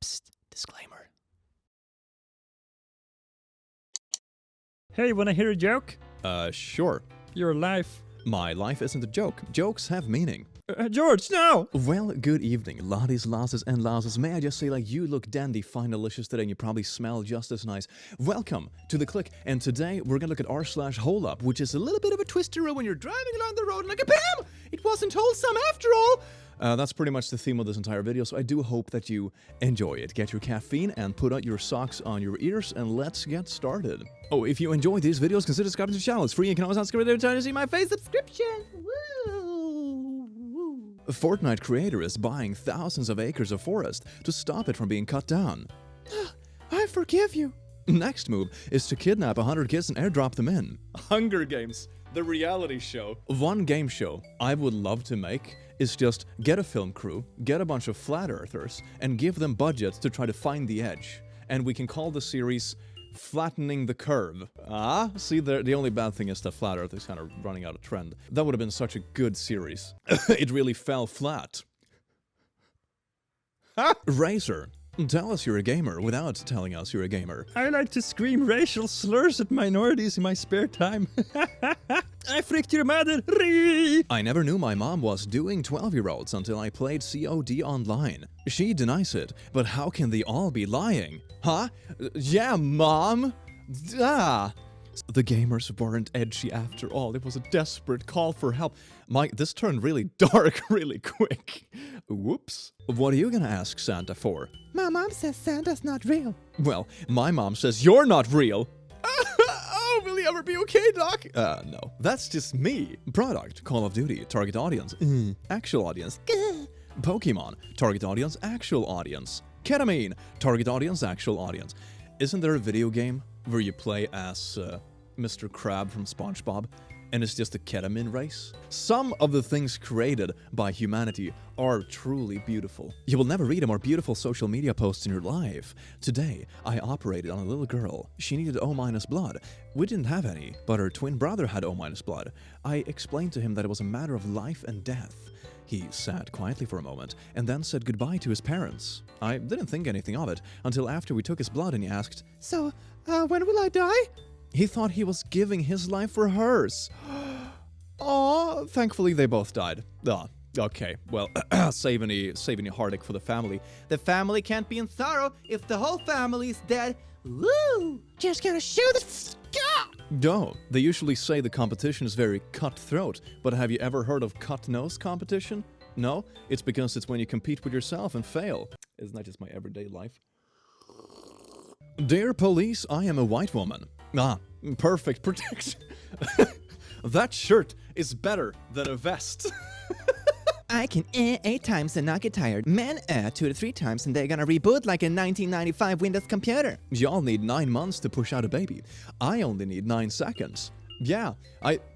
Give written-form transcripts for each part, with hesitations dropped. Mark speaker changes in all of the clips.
Speaker 1: Psst, disclaimer.
Speaker 2: Hey, wanna hear a joke?
Speaker 1: Sure.
Speaker 2: Your life.
Speaker 1: My life isn't a joke. Jokes have meaning.
Speaker 2: George, no!
Speaker 1: Well, good evening, laddies, lasses, and lasses. May I just say, like, you look dandy, fine, delicious today, and you probably smell just as nice. Welcome to The Click, and today we're gonna look at r/HolUp, which is a little bit of a twister when you're driving along the road and like, bam! It wasn't wholesome after all! That's pretty much the theme of this entire video, so I do hope that you enjoy it. Get your caffeine and put out your socks on your ears, and let's get started. Oh, if you enjoy these videos, consider subscribing to the channel. It's free, and you can always subscribe every time to see my face subscription. Woo! A Fortnite creator is buying thousands of acres of forest to stop it from being cut down. I forgive you. Next move is to kidnap 100 kids and airdrop them in. Hunger Games, the reality show. One game show I would love to make is just get a film crew, get a bunch of flat earthers, and give them budgets to try to find the edge. And we can call the series Flattening the Curve. See, the only bad thing is that Flat Earth is kind of running out of trend. That would have been such a good series. It really fell flat. Razor, tell us you're a gamer without telling us you're a gamer.
Speaker 2: I like to scream racial slurs at minorities in my spare time. I freaked your mother.
Speaker 1: I never knew my mom was doing 12-year-olds until I played COD online. She denies it, but how can they all be lying? Huh? Yeah, Mom? The gamers weren't edgy after all. It was a desperate call for help. This turned really dark really quick. Whoops. What are you gonna ask Santa for?
Speaker 3: My mom says Santa's not real.
Speaker 1: Well, my mom says you're not real. Oh, will he ever be okay, Doc? No. That's just me. Product, Call of Duty, target audience, actual audience. Pokemon, target audience, actual audience. Ketamine, target audience, actual audience. Isn't there a video game where you play as Mr. Crab from SpongeBob, and it's just a ketamine race? Some of the things created by humanity are truly beautiful. You will never read a more beautiful social media post in your life. Today, I operated on a little girl. She needed O- blood. We didn't have any, but her twin brother had O- blood. I explained to him that it was a matter of life and death. He sat quietly for a moment, and then said goodbye to his parents. I didn't think anything of it, until after we took his blood and he asked,
Speaker 3: So, when will I die?
Speaker 1: He thought he was giving his life for hers. Aw, thankfully they both died. Okay, well, save any heartache for the family.
Speaker 3: The family can't be in sorrow if the whole family is dead. Woo! Just gonna shoot the
Speaker 1: No, they usually say the competition is very cutthroat, but have you ever heard of cut-nose competition? No? It's because it's when you compete with yourself and fail. Isn't that just my everyday life? Dear police, I am a white woman. Perfect protection. That shirt is better than a vest.
Speaker 3: I can 8 times and not get tired. Men 2 to 3 times and they're gonna reboot like a 1995 Windows computer.
Speaker 1: Y'all need 9 months to push out a baby. I only need 9 seconds. Yeah,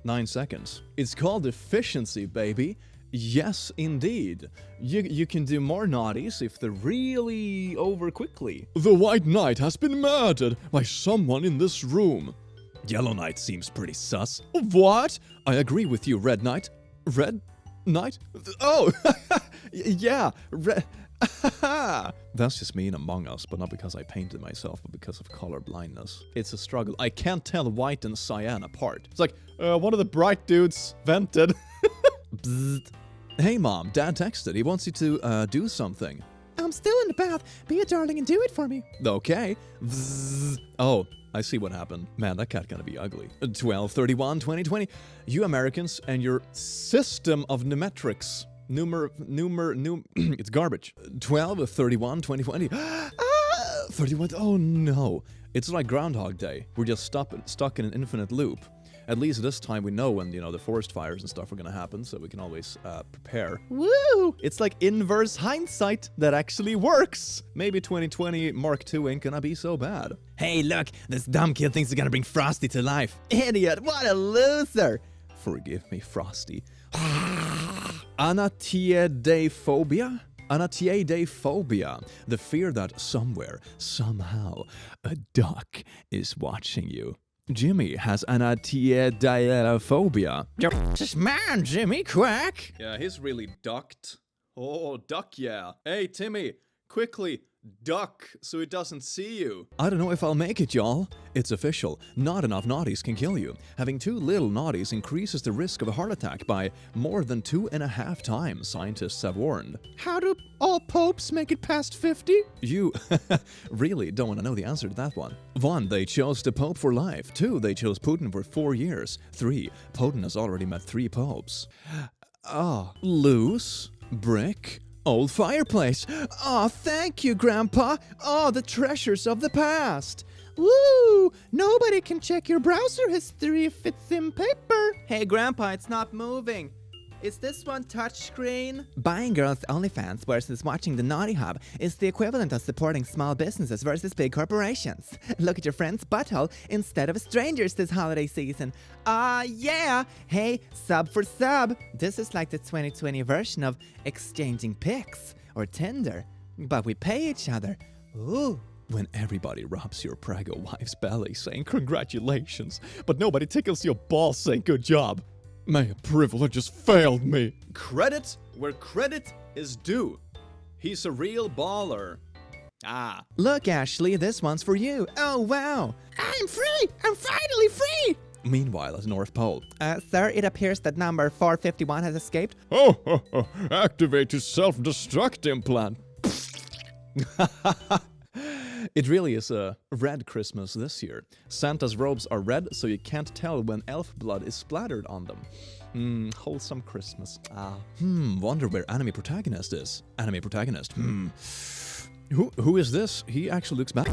Speaker 1: 9 seconds. It's called efficiency, baby. Yes, indeed. You can do more naughties if they're really over quickly. The White Knight has been murdered by someone in this room. Yellow Knight seems pretty sus. What? I agree with you, Red Knight. Red Knight? Oh, yeah, Red. That's just me in Among Us, but not because I painted myself, but because of color blindness. It's a struggle. I can't tell white and cyan apart. It's like, one of the bright dudes vented. Bzzzt. Hey Mom, Dad texted. He wants you to do something.
Speaker 3: I'm still in the bath. Be a darling and do it for me.
Speaker 1: Okay. Bzzzt. Oh, I see what happened. Man, that cat gonna be ugly. 12/31/2020. You Americans and your system of numerics. It's garbage. 12/31/2020. 31. Oh no. It's like Groundhog Day. We're just stuck in an infinite loop. At least this time we know when, the forest fires and stuff are gonna happen, so we can always prepare.
Speaker 3: Woo!
Speaker 1: It's like inverse hindsight that actually works. Maybe 2020 Mark II ain't gonna be so bad.
Speaker 3: Hey, look, this dumb kid thinks he's gonna bring Frosty to life. Idiot, what a loser!
Speaker 1: Forgive me, Frosty. Anatiedephobia? Anatiedephobia. The fear that somewhere, somehow, a duck is watching you. Jimmy has anatiedephobia.
Speaker 3: Just man, Jimmy, quack!
Speaker 1: Yeah, he's really ducked. Oh, duck yeah. Hey, Timmy, quickly, Duck, so it doesn't see you. I don't know if I'll make it, y'all. It's official. Not enough naughties can kill you. Having too little naughties increases the risk of a heart attack by more than 2.5 times, scientists have warned. How do all popes make it past 50? You really don't want to know the answer to that one. 1. They chose the pope for life. 2. They chose Putin for 4 years. 3. Putin has already met 3 popes. Loose. Brick. Old fireplace. Oh, thank you, Grandpa. Oh, the treasures of the past. Woo! Nobody can check your browser history if it's in paper.
Speaker 3: Hey, Grandpa, it's not moving. Is this one touchscreen? Buying girls' OnlyFans versus watching the Naughty Hub is the equivalent of supporting small businesses versus big corporations. Look at your friend's butthole instead of a stranger's this holiday season. Yeah! Hey, sub for sub! This is like the 2020 version of exchanging pics or Tinder, but we pay each other. Ooh.
Speaker 1: When everybody rubs your prego wife's belly saying congratulations, but nobody tickles your balls saying good job. May a privilege just failed me. Credit where credit is due. He's a real baller.
Speaker 3: Look, Ashley, this one's for you. Oh, wow. I'm free! I'm finally free!
Speaker 1: Meanwhile, at North Pole.
Speaker 3: Sir, it appears that number 451 has escaped.
Speaker 1: Activate his self-destruct implant. It really is a red Christmas this year. Santa's robes are red, so you can't tell when elf blood is splattered on them. Wholesome Christmas. Wonder where anime protagonist is. Anime protagonist. Who is this? He actually looks back.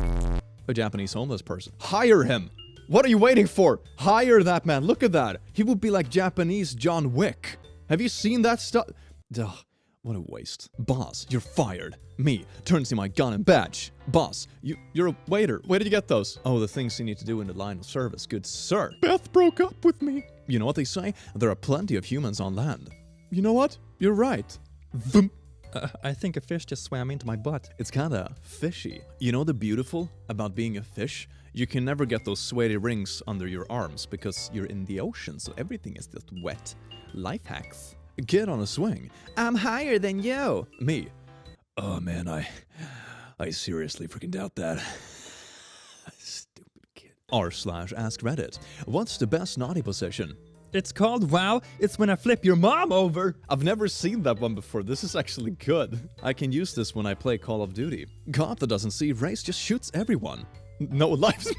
Speaker 1: A Japanese homeless person. Hire him! What are you waiting for? Hire that man. Look at that. He would be like Japanese John Wick. Have you seen that stuff? Ugh. What a waste. Boss, you're fired. Me, turns in my gun and badge. Boss, you're a waiter. Where did you get those? Oh, the things you need to do in the line of service, good sir. Beth broke up with me. You know what they say? There are plenty of humans on land. You know what? You're right. Vroom.
Speaker 2: I think a fish just swam into my butt.
Speaker 1: It's kinda fishy. You know the beautiful about being a fish? You can never get those sweaty rings under your arms because you're in the ocean, so everything is just wet. Life hacks. Get on a swing.
Speaker 3: I'm higher than you.
Speaker 1: Me. Oh man, I seriously freaking doubt that. Stupid kid. r/ask Reddit. What's the best naughty position?
Speaker 2: It's called WoW. It's when I flip your mom over.
Speaker 1: I've never seen that one before. This is actually good. I can use this when I play Call of Duty. God that doesn't see race just shoots everyone. No lives.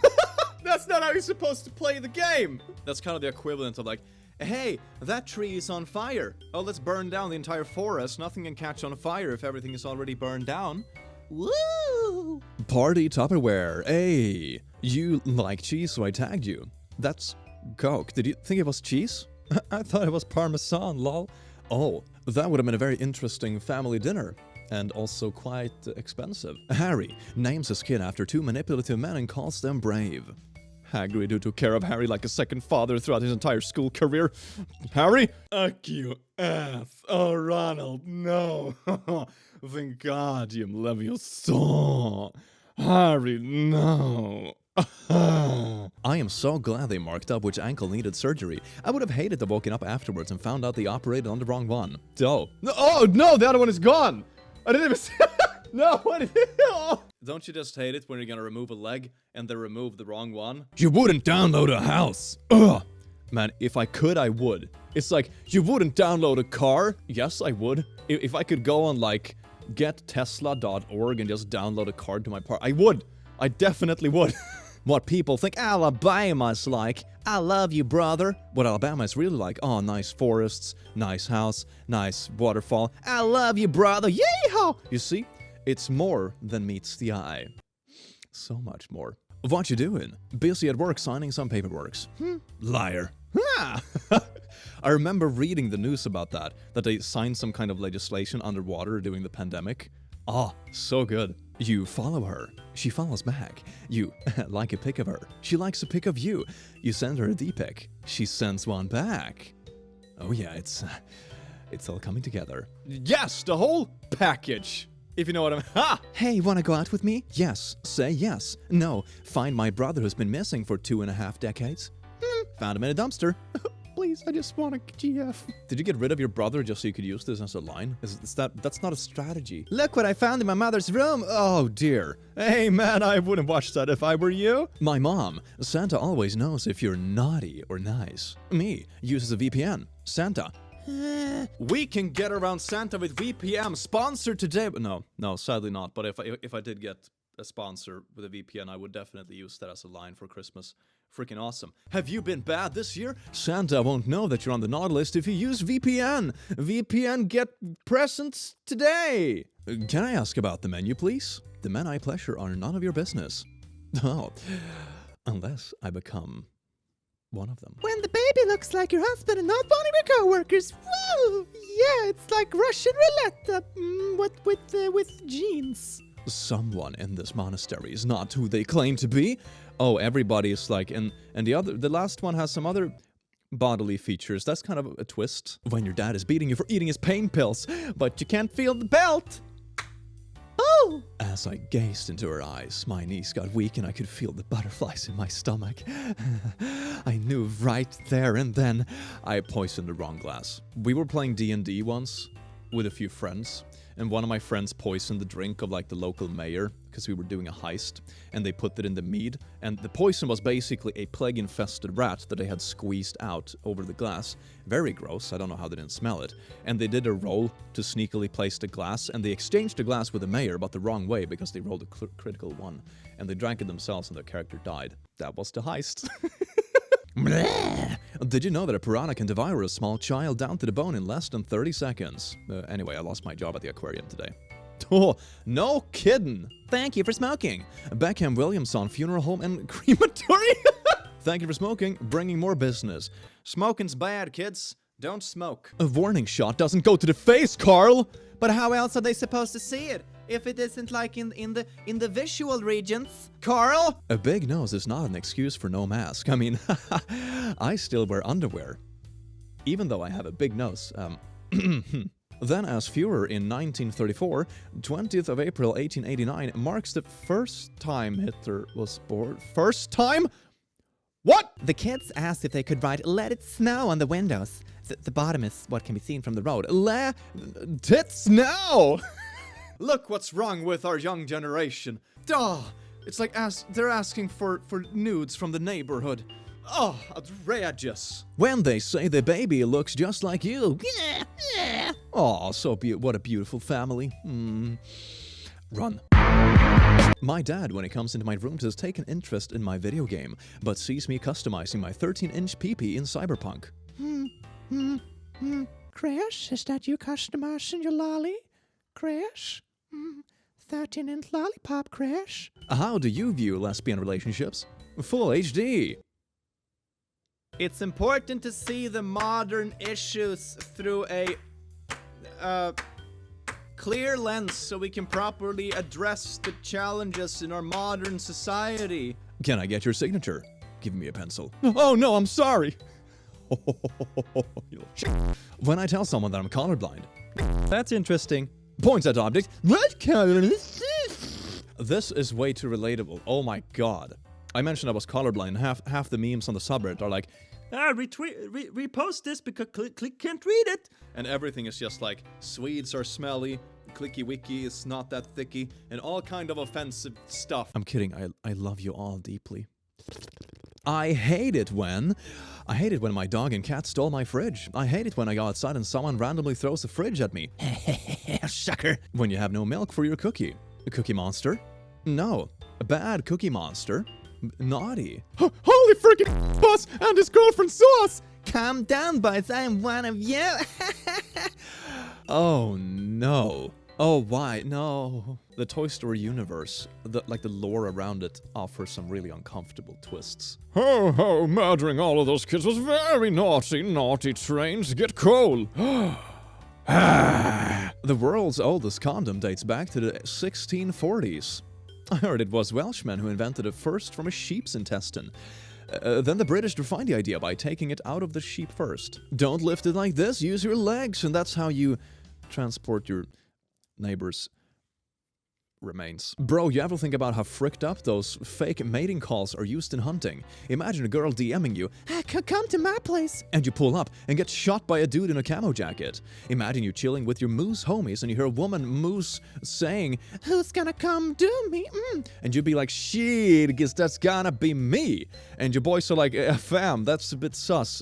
Speaker 1: That's not how you're supposed to play the game. That's kind of the equivalent of like, hey, that tree is on fire. Oh, let's burn down the entire forest. Nothing can catch on fire if everything is already burned down. Woo! Party Tupperware. Hey, you like cheese, so I tagged you. That's Coke. Did you think it was cheese?
Speaker 2: I thought it was Parmesan, lol.
Speaker 1: Oh, that would have been a very interesting family dinner. And also quite expensive. Harry names his kid after 2 manipulative men and calls them brave. Hagrid, who took care of Harry like a second father throughout his entire school career. Harry? Fuck you, ass. Oh, Ronald, no. Thank God you Leviosa. Harry, no. I am so glad they marked up which ankle needed surgery. I would have hated to have woken up afterwards and found out they operated on the wrong one. Oh. Oh, no, the other one is gone. I didn't even see. No, what is it? Oh. Don't you just hate it when you're gonna remove a leg and they remove the wrong one? You wouldn't download a house. Ugh. Man, if I could, I would. It's like, you wouldn't download a car? Yes, I would. If I could go on, like, gettesla.org and just download a car to my part, I would. I definitely would. What people think Alabama's like. I love you, brother. What Alabama is really like. Oh, nice forests, nice house, nice waterfall. I love you, brother. Yeehaw! You see? It's more than meets the eye. So much more. What you doing? Busy at work signing some paperworks. Liar. I remember reading the news about that they signed some kind of legislation underwater during the pandemic. Ah, so good. You follow her. She follows back. You like a pic of her. She likes a pic of you. You send her a D-pic. She sends one back. Oh yeah, it's all coming together. Yes, the whole package. If you know what I mean. Ha! Hey, wanna go out with me? Yes. Say yes. No. Find my brother who's been missing for 2.5 decades. Found him in a dumpster. please, I just want a GF. Did you get rid of your brother just so you could use this as a line? That's not a strategy.
Speaker 3: Look what I found in my mother's room.
Speaker 1: Oh dear. Hey man, I wouldn't watch that if I were you. My mom, Santa always knows if you're naughty or nice. Me, uses a VPN. Santa, we can get around Santa with VPN. Sponsor today. No, sadly not. But if I did get a sponsor with a VPN, I would definitely use that as a line for Christmas. Freaking awesome. Have you been bad this year? Santa won't know that you're on the naughty list if you use VPN. VPN get presents today. Can I ask about the menu, please? The men I pleasure are none of your business. Oh, unless I become one of them.
Speaker 3: When the baby looks like your husband and not one of your co-workers. Whoa! Yeah, it's like Russian roulette, with jeans.
Speaker 1: Someone in this monastery is not who they claim to be. Oh, everybody is like, and the last one has some other bodily features. That's kind of a twist. When your dad is beating you for eating his pain pills, but you can't feel the belt.
Speaker 3: Oh!
Speaker 1: As I gazed into her eyes, my knees got weak and I could feel the butterflies in my stomach. I knew right there and then I poisoned the wrong glass. We were playing D&D once with a few friends, and one of my friends poisoned the drink of like the local mayor because we were doing a heist, and they put it in the mead, and the poison was basically a plague-infested rat that they had squeezed out over the glass. Very gross, I don't know how they didn't smell it. And they did a roll to sneakily place the glass, and they exchanged the glass with the mayor, but the wrong way because they rolled a critical one. And they drank it themselves and their character died. That was the heist. Did you know that a piranha can devour a small child down to the bone in less than 30 seconds? Anyway, I lost my job at the aquarium today. Oh, no kidding. Thank you for smoking. Beckham Williamson Funeral Home and Crematory. Thank you for smoking, bringing more business. Smoking's bad, kids. Don't smoke. A warning shot doesn't go to the face, Carl.
Speaker 3: But how else are they supposed to see it? If it isn't like in the visual regions. Carl?
Speaker 1: A big nose is not an excuse for no mask. I mean, I still wear underwear. Even though I have a big nose. Then as Führer in 1934, 20th of April 1889 marks the first time Hitler was born. First time? What?
Speaker 3: The kids asked if they could write "Let it snow" on the windows. The bottom is what can be seen from the road.
Speaker 1: Let it snow! Look what's wrong with our young generation. Duh! It's like they're asking for nudes from the neighborhood. Oh, outrageous. When they say the baby looks just like you. Oh, what a beautiful family. Run. My dad, when he comes into my room, has taken interest in my video game, but sees me customizing my 13-inch PP in Cyberpunk.
Speaker 3: Crash, is that you customizing your lolly? Crash? 13-inch lollipop, Crash?
Speaker 1: How do you view lesbian relationships? Full HD.
Speaker 3: It's important to see the modern issues through a clear lens so we can properly address the challenges in our modern society.
Speaker 1: Can I get your signature? Give me a pencil. Oh no, I'm sorry. When I tell someone that I'm colorblind.
Speaker 2: That's interesting.
Speaker 1: Points at object. What color is this? This is way too relatable. Oh my god. I mentioned I was colorblind. Half the memes on the subreddit are like,
Speaker 2: repost this because Click can't read it.
Speaker 1: And everything is just like, Swedes are smelly, Clicky Wiki is not that thicky, and all kind of offensive stuff. I'm kidding, I love you all deeply. I hate it when my dog and cat stole my fridge. I hate it when I go outside and someone randomly throws a fridge at me. Sucker. When you have no milk for your cookie. A Cookie Monster? No. A bad Cookie Monster. Naughty. Holy freaking boss and his girlfriend Sauce!
Speaker 3: Calm down, boys. I am one of you.
Speaker 1: Oh no. Oh, why? No. The Toy Story universe, the lore around it, offers some really uncomfortable twists. Ho ho, murdering all of those kids was very naughty, naughty trains. Get coal. The world's oldest condom dates back to the 1640s. I heard it was Welshmen who invented it first from a sheep's intestine. Then the British refined the idea by taking it out of the sheep first. Don't lift it like this, use your legs, and that's how you transport your neighbor's remains. Bro, you ever think about how fricked up those fake mating calls are used in hunting? Imagine a girl DMing you, come to my place, and you pull up and get shot by a dude in a camo jacket. Imagine you chilling with your moose homies and you hear a woman moose saying, who's gonna come do me? And you'd be like, shit, guess that's gonna be me. And your boys are like, fam, that's a bit sus.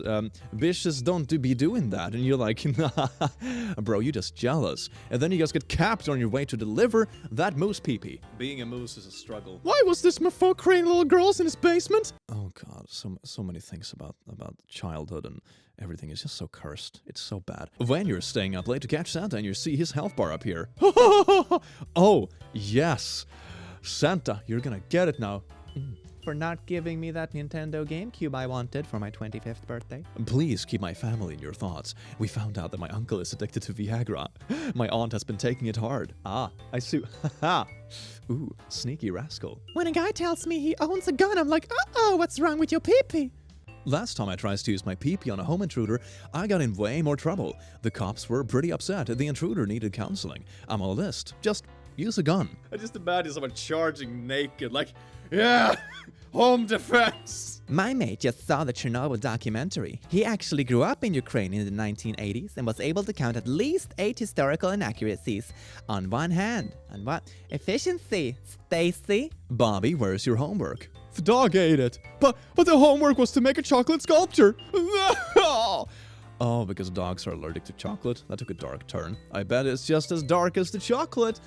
Speaker 1: Bitches don't be doing that. And you're like, nah, bro, you're just jealous. And then you guys get capped on your way to deliver that moose pee-pee. Being a moose is a struggle.
Speaker 2: Why was this mofo creating little girls in his basement?
Speaker 1: Oh god, so many things about childhood and everything is just so cursed. It's so bad. When you're staying up late to catch Santa and you see his health bar up here. Oh, yes. Santa, you're gonna get it now.
Speaker 3: For not giving me that Nintendo GameCube I wanted for my 25th birthday.
Speaker 1: Please keep my family in your thoughts. We found out that my uncle is addicted to Viagra. My aunt has been taking it hard. Ah, I see. Haha. Ooh, sneaky rascal.
Speaker 3: When a guy tells me he owns a gun, I'm like, uh-oh, what's wrong with your pee-pee?
Speaker 1: Last time I tried to use my pee-pee on a home intruder, I got in way more trouble. The cops were pretty upset. The intruder needed counseling. I'm on a list. Just use a gun. I just imagine someone charging naked, like, yeah, home defense.
Speaker 3: My mate just saw the Chernobyl documentary. He actually grew up in Ukraine in the 1980s and was able to count at least 8 historical inaccuracies on one hand. And what? Efficiency, Stacy.
Speaker 1: Bobby, where's your homework?
Speaker 2: The dog ate it. But the homework was to make a chocolate sculpture.
Speaker 1: Oh, because dogs are allergic to chocolate? That took a dark turn. I bet it's just as dark as the chocolate.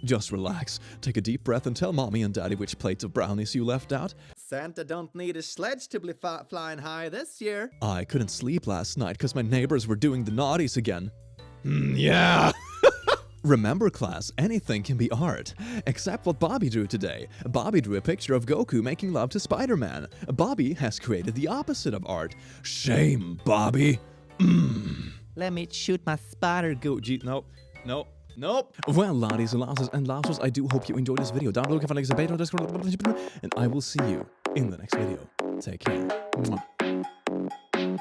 Speaker 1: Just relax. Take a deep breath and tell mommy and daddy which plates of brownies you left out.
Speaker 3: Santa don't need a sledge to be flying high this year.
Speaker 1: I couldn't sleep last night because my neighbors were doing the naughties again.
Speaker 2: Yeah.
Speaker 1: Remember, class, anything can be art. Except what Bobby drew today. Bobby drew a picture of Goku making love to Spider-Man. Bobby has created the opposite of art. Shame, Bobby.
Speaker 3: Let me shoot my spider goo.
Speaker 1: Nope. Well, laddies and lasses and lasses, I do hope you enjoyed this video. Down below, if I like the and I will see you in the next video. Take care. Mwah.